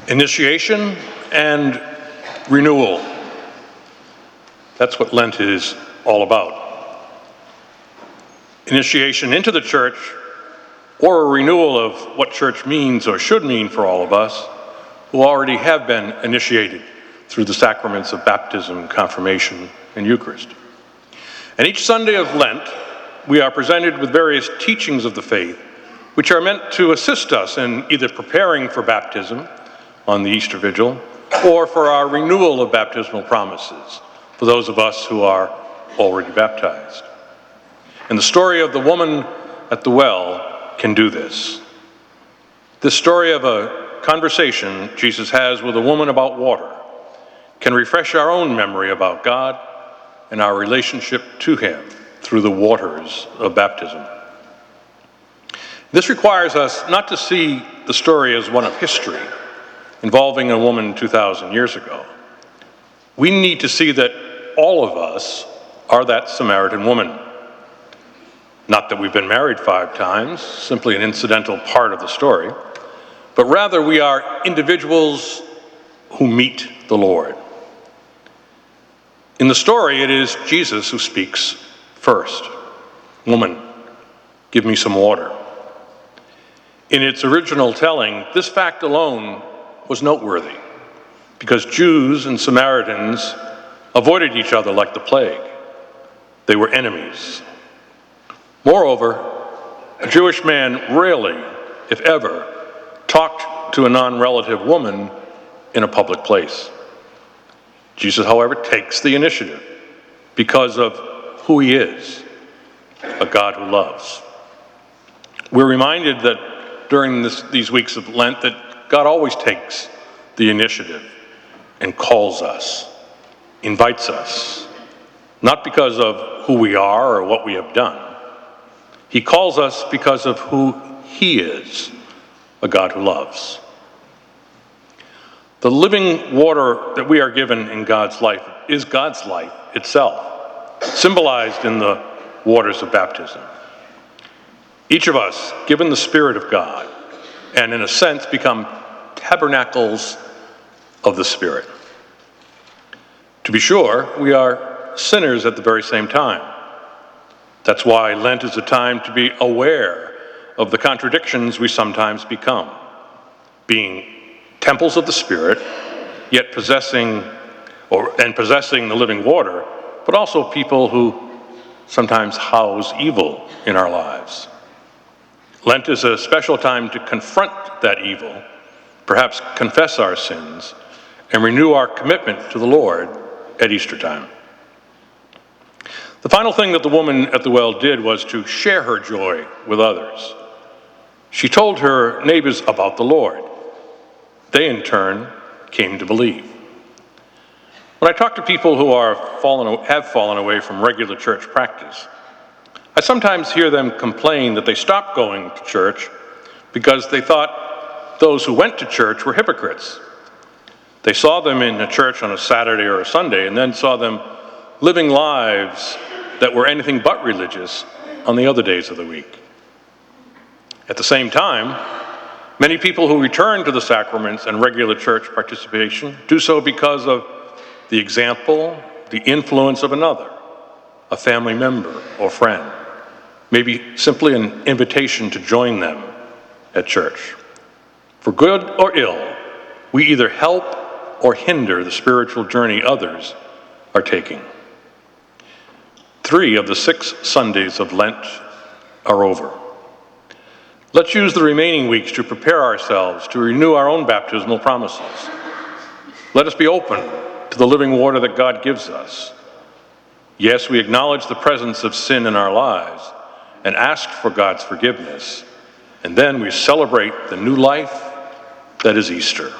Initiation and renewal. That's what Lent is all about. Initiation into the church, or a renewal of what church means or should mean for all of us who already have been initiated through the sacraments of baptism, confirmation, and Eucharist. And each Sunday of Lent, we are presented with various teachings of the faith, which are meant to assist us in either preparing for baptism on the Easter Vigil, or for our renewal of baptismal promises for those of us who are already baptized. And the story of the woman at the well can do this. This story of a conversation Jesus has with a woman about water can refresh our own memory about God and our relationship to Him through the waters of baptism. This requires us not to see the story as one of history involving a woman 2,000 years ago. We need to see that all of us are that Samaritan woman. Not that we've been married 5 times, simply an incidental part of the story, but rather we are individuals who meet the Lord. In the story, it is Jesus who speaks first. "Woman, give me some water." In its original telling, this fact alone was noteworthy because Jews and Samaritans avoided each other like the plague. They were enemies. Moreover, a Jewish man rarely, if ever, talked to a non-relative woman in a public place. Jesus, however, takes the initiative because of who He is, a God who loves. We're reminded that during these weeks of Lent that God always takes the initiative and calls us, invites us, not because of who we are or what we have done. He calls us because of who He is, a God who loves. The living water that we are given in God's life is God's life itself, symbolized in the waters of baptism. Each of us, given the Spirit of God, and in a sense become tabernacles of the Spirit. To be sure, we are sinners at the very same time. That's why Lent is a time to be aware of the contradictions we sometimes become, being temples of the Spirit, yet possessing the living water, but also people who sometimes house evil in our lives. Lent is a special time to confront that evil, perhaps confess our sins, and renew our commitment to the Lord at Easter time. The final thing that the woman at the well did was to share her joy with others. She told her neighbors about the Lord. They, in turn, came to believe. When I talk to people who have fallen away from regular church practice, I sometimes hear them complain that they stopped going to church because they thought those who went to church were hypocrites. They saw them in a church on a Saturday or a Sunday and then saw them living lives that were anything but religious on the other days of the week. At the same time, many people who return to the sacraments and regular church participation do so because of the example, the influence of another, a family member or friend, maybe simply an invitation to join them at church. For good or ill, we either help or hinder the spiritual journey others are taking. 3 of the 6 Sundays of Lent are over. Let's use the remaining weeks to prepare ourselves to renew our own baptismal promises. Let us be open to the living water that God gives us. Yes, we acknowledge the presence of sin in our lives and ask for God's forgiveness, and then we celebrate the new life that is Easter.